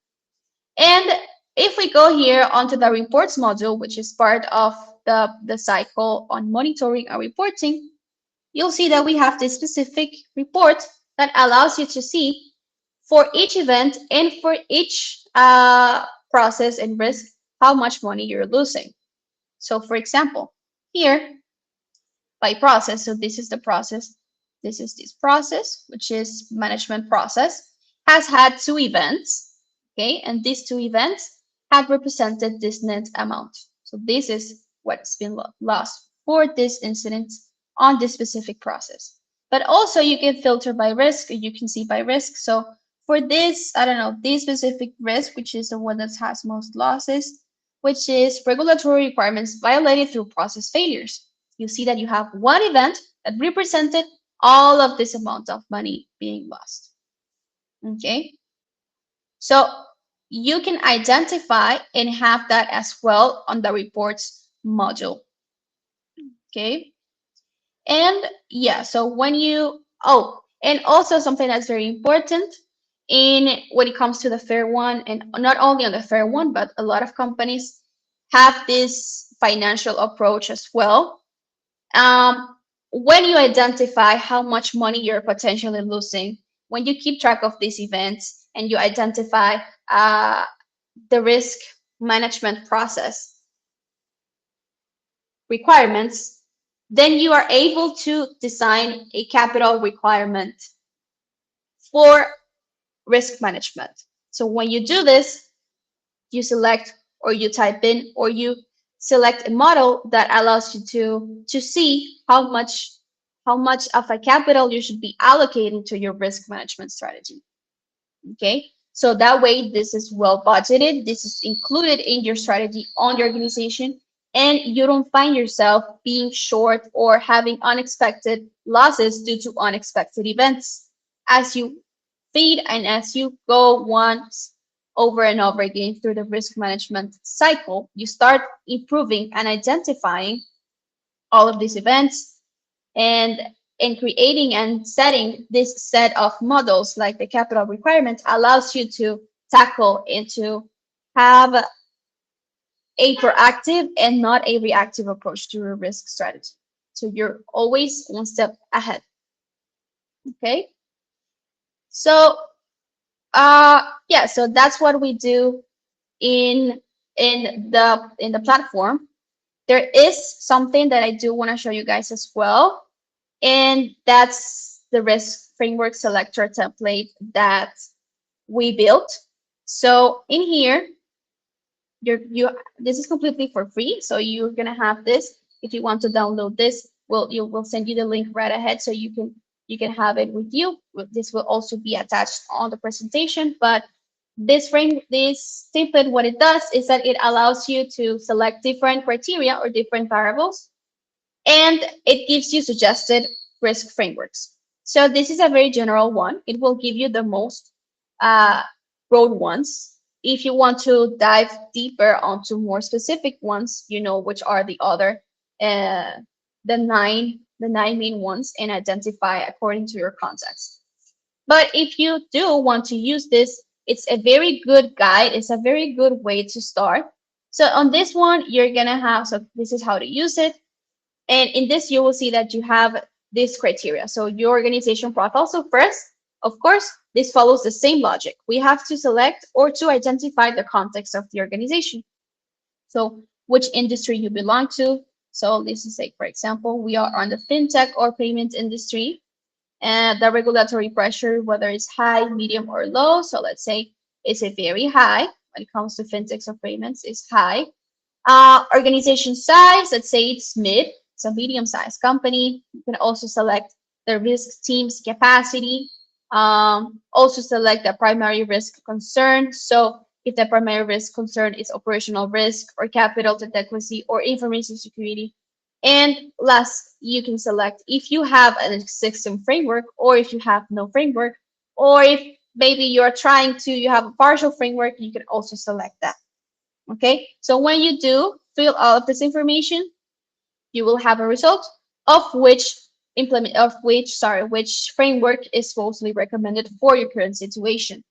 And if we go here onto the reports module, which is part of the cycle on monitoring and reporting, you'll see that we have this specific report that allows you to see for each event and for each process and risk, how much money you're losing. So for example, here by process, so this is the process, this is this process, which is management process, has had two events, okay? And these two events have represented this net amount. So this is what's been lost for this incident on this specific process. But also you can filter by risk, you can see by risk. So for this, I don't know, this specific risk, which is the one that has most losses, which is regulatory requirements violated through process failures. You see that you have one event that represented all of this amount of money being lost. Okay, so you can identify and have that as well on the reports module. Okay, and yeah, so when you, oh, and also something that's very important in when it comes to the fair one, and not only on the fair one, but a lot of companies have this financial approach as well. When you identify how much money you're potentially losing, when you keep track of these events and you identify the risk management process requirements, then you are able to design a capital requirement for risk management. So when you do this, you select or you type in or you select a model that allows you to see how much of a capital you should be allocating to your risk management strategy. Okay, so that way this is well budgeted, this is included in your strategy on your organization, and you don't find yourself being short or having unexpected losses due to unexpected events. As you feed and as you go once over and over again through the risk management cycle, you start improving and identifying all of these events, and in creating and setting this set of models like the capital requirement allows you to tackle and to have a proactive and not a reactive approach to your risk strategy. So you're always one step ahead. Okay. So yeah, so that's what we do in in the platform. There is something that I do want to show you guys as well, and that's the risk framework selector template that we built. So in here, you this is completely for free. So you're gonna have this. If you want to download this, we'll send you the link right ahead so you can have it with you. This will also be attached on the presentation. But this template, what it does is that it allows you to select different criteria or different variables, and it gives you suggested risk frameworks. So this is a very general one. It will give you the most uh, broad ones. If you want to dive deeper onto more specific ones, you know which are the other, uh, the nine main ones, and identify according to your context. But if you do want to use this, it's a very good guide. It's a very good way to start. So on this one, you're gonna have, so this is how to use it. And in this, you will see that you have this criteria. So your organization profile. So first, of course, this follows the same logic. We have to select or to identify the context of the organization. So which industry you belong to. So this is like, for example, we are on the fintech or payment industry, and the regulatory pressure, whether it's high, medium, or low. So let's say it's a very high when it comes to fintechs or payments, is high. Organization size, let's say it's mid, it's a medium-sized company. You can also select the risk team's capacity. Also select the primary risk concern. So if the primary risk concern is operational risk or capital adequacy or information security. And last, you can select if you have an existing framework or if you have no framework, or if maybe you're trying to, you have a partial framework, you can also select that. Okay, so when you do fill all of this information, you will have a result of which framework is mostly recommended for your current situation.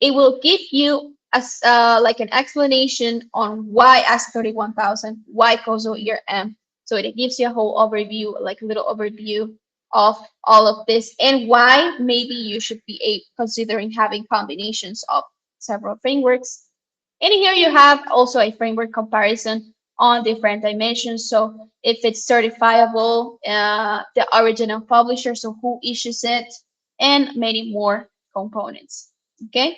It will give you like an explanation on why S31,000, why COSO ERM. So it gives you a whole overview, like a little overview of all of this, and why maybe you should be considering having combinations of several frameworks. And here you have also a framework comparison on different dimensions. So if it's certifiable, the origin of publisher, so who issues it, and many more components. Okay.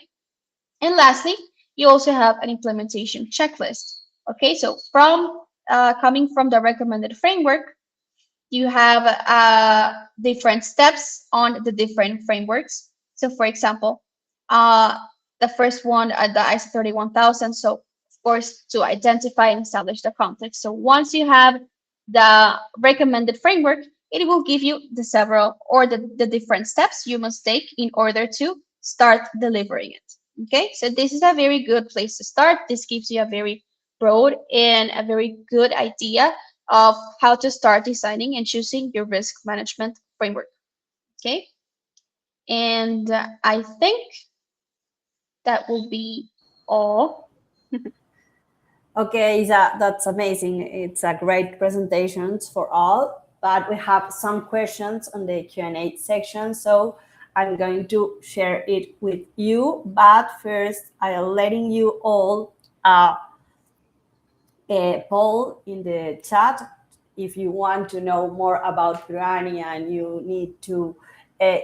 And lastly, you also have an implementation checklist. Okay, so from coming from the recommended framework, you have different steps on the different frameworks. So for example, the first one, the ISO 31000. So of course, to identify and establish the context. So once you have the recommended framework, it will give you the several or the different steps you must take in order to start delivering it. Okay, so this is a very good place to start. This gives you a very broad and a very good idea of how to start designing and choosing your risk management framework. Okay, and I think That will be all. Okay, Isa, that's amazing. It's a great presentation for all, but we have some questions on the Q&A section, so I'm going to share it with you. But first, I'm letting you all a poll in the chat if you want to know more about Pirani and you need to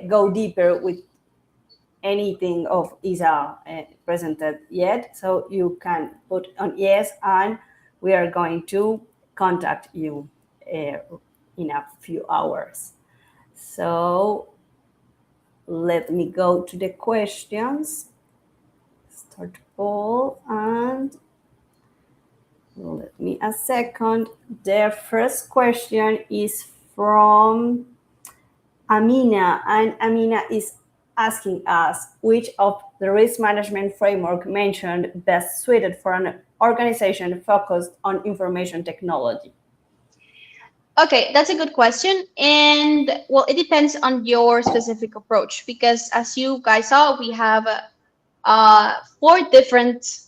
go deeper with anything of Isa presented yet. So you can put on yes, and we are going to contact you in a few hours. So let me go to the questions. Start poll and let me a second. The first question is from Amina, and Amina is asking us which of the risk management framework mentioned best suited for an organization focused on information technology. Okay, that's a good question. And well, it depends on your specific approach because as you guys saw, we have four different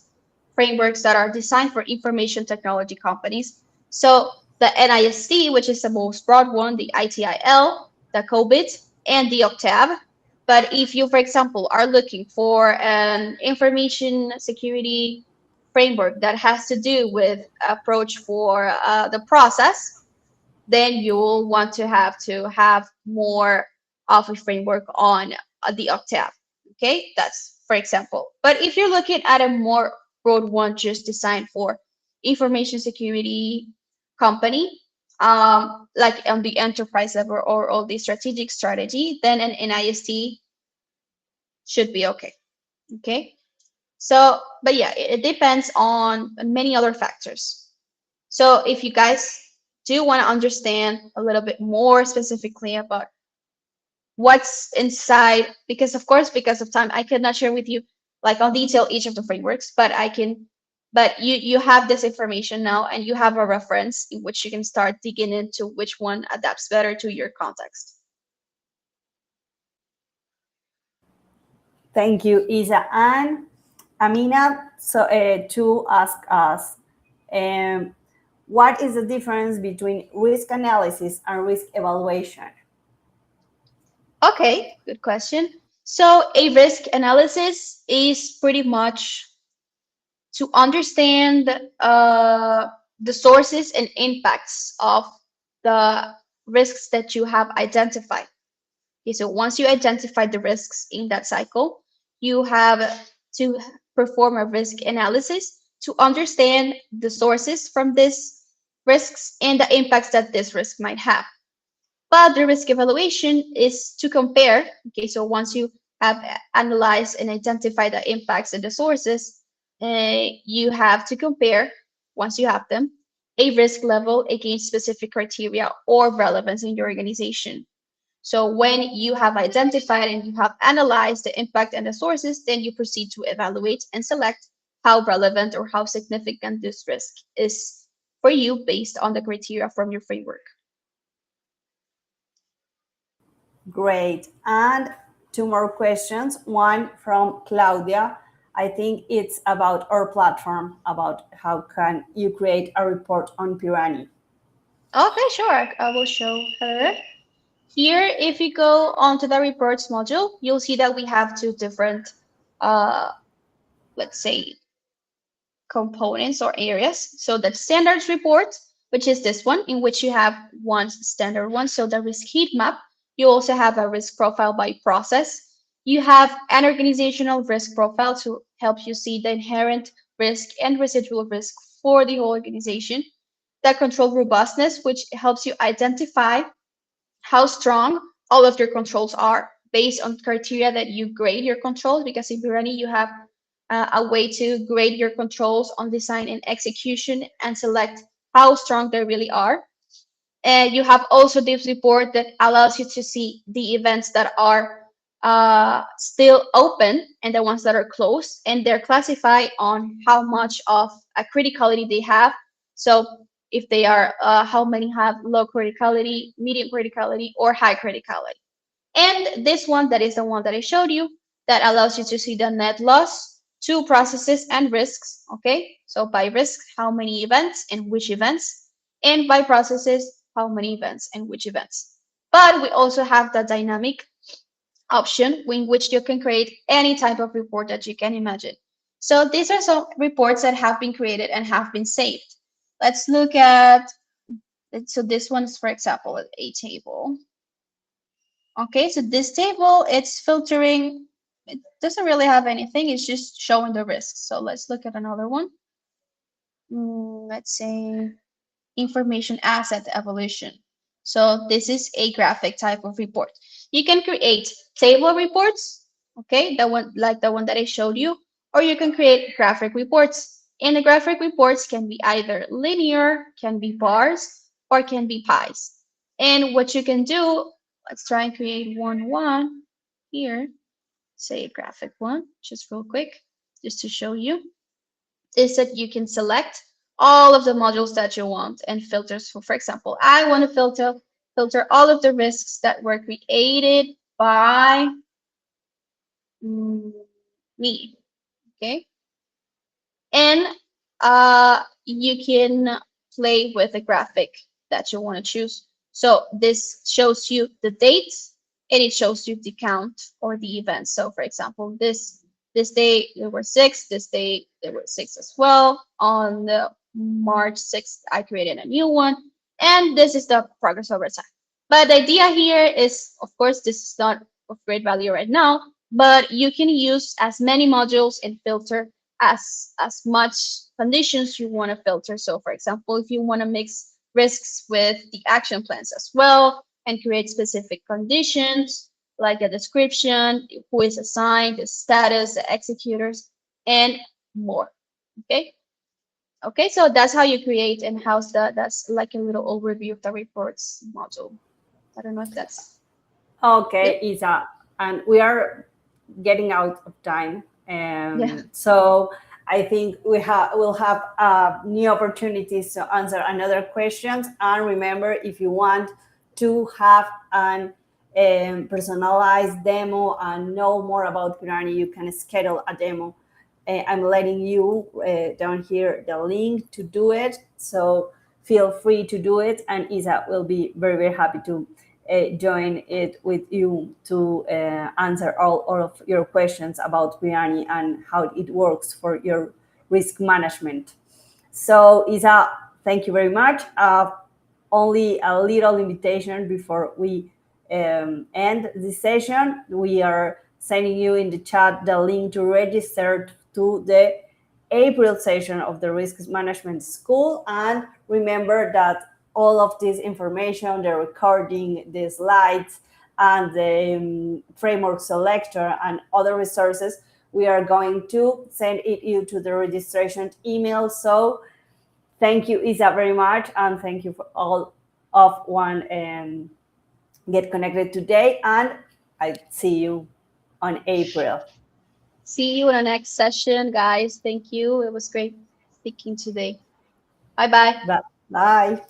frameworks that are designed for information technology companies. So the NIST, which is the most broad one, the ITIL, the COBIT, and the OCTAV. But if you, for example, are looking for an information security framework that has to do with approach for the process, then you'll want to have more of a framework on the Octave. Okay, that's for example. But if you're looking at a more broad one, just designed for information security company, like on the enterprise level or all the strategic strategy, then an NIST should be okay. Okay, so but yeah, it depends on many other factors. So if you guys do want to understand a little bit more specifically about what's inside, because of course, because of time, I cannot share with you like on detail each of the frameworks, but I can, but you have this information now and you have a reference in which you can start digging into which one adapts better to your context. Thank you, Isa. And Amina, so to ask us, um, what is the difference between risk analysis and risk evaluation? Okay, good question. So a risk analysis is pretty much to understand the sources and impacts of the risks that you have identified. Okay, so once you identify the risks in that cycle, you have to perform a risk analysis to understand the sources from these risks and the impacts that this risk might have. But the risk evaluation is to compare. Okay, so once you have analyzed and identified the impacts and the sources, you have to compare, once you have them, a risk level against specific criteria or relevance in your organization. So when you have identified and you have analyzed the impact and the sources, then you proceed to evaluate and select how relevant or how significant this risk is for you based on the criteria from your framework. Great. And two more questions. One from Claudia. I think it's about our platform, about how can you create a report on Pirani. Okay, sure. I will show her. Here, if you go onto the reports module, you'll see that we have two different, uh, let's say, components or areas. So the standards report, which is this one, in which you have one standard one. So the risk heat map. You also have a risk profile by process. You have an organizational risk profile to help you see the inherent risk and residual risk for the whole organization. The control robustness, which helps you identify how strong all of your controls are based on criteria that you grade your controls, because in Pirani you have a way to grade your controls on design and execution and select how strong they really are. And you have also this report that allows you to see the events that are still open and the ones that are closed, and they're classified on how much of a criticality they have. So if they are, how many have low criticality, medium criticality, or high criticality. And this one, that is the one that I showed you, that allows you to see the net loss, to processes and risks. Okay, so by risk, how many events and which events, and by processes, how many events and which events. But we also have the dynamic option in which you can create any type of report that you can imagine. So these are some reports that have been created and have been saved. Let's look at, so this one's, for example, a table. Okay, so this table, it's filtering, it doesn't really have anything, it's just showing the risks. So let's look at another one. Let's say information asset evolution. So this is a graphic type of report. You can create table reports, okay, the one like the one that I showed you, or you can create graphic reports. And the graphic reports can be either linear, can be bars, or can be pies. And what you can do, let's try and create one here, say a graphic one, just real quick, just to show you, is that you can select all of the modules that you want and filters. For example, I want to filter all of the risks that were created by me. Okay, and you can play with the graphic that you want to choose. So this shows you the dates and it shows you the count or the events. So for example, this day there were six, this day there were six as well. On the March 6th, I created a new one, and this is the progress over time. But the idea here is, of course, this is not of great value right now, but you can use as many modules and filter as much conditions you want to filter. So for example, if you want to mix risks with the action plans as well and create specific conditions like a description, who is assigned, the status, the executors, and more. Okay. Okay, so that's how you create and how's that's like a little overview of the reports module. I don't know if that's good. Okay, Isa, and we are getting out of time. Yeah. So I think we'll have new opportunities to answer another questions. And remember, if you want to have an personalized demo and know more about Pirani, you can schedule a demo. I'm letting you down here the link to do it. So feel free to do it, and Isa will be very, very happy to join it with you to answer all of your questions about Pirani and how it works for your risk management. So Isa, thank you very much. Only a little invitation before we end this session. We are sending you in the chat the link to register to the April session of the Risk Management School. And remember that all of this information, the recording, the slides, and the framework selector and other resources, we are going to send it you to the registration email. So thank you, Isa, very much. And thank you for all of one get connected today. And I see you on April. See you in the next session, guys. Thank you. It was great speaking today. Bye bye. Bye.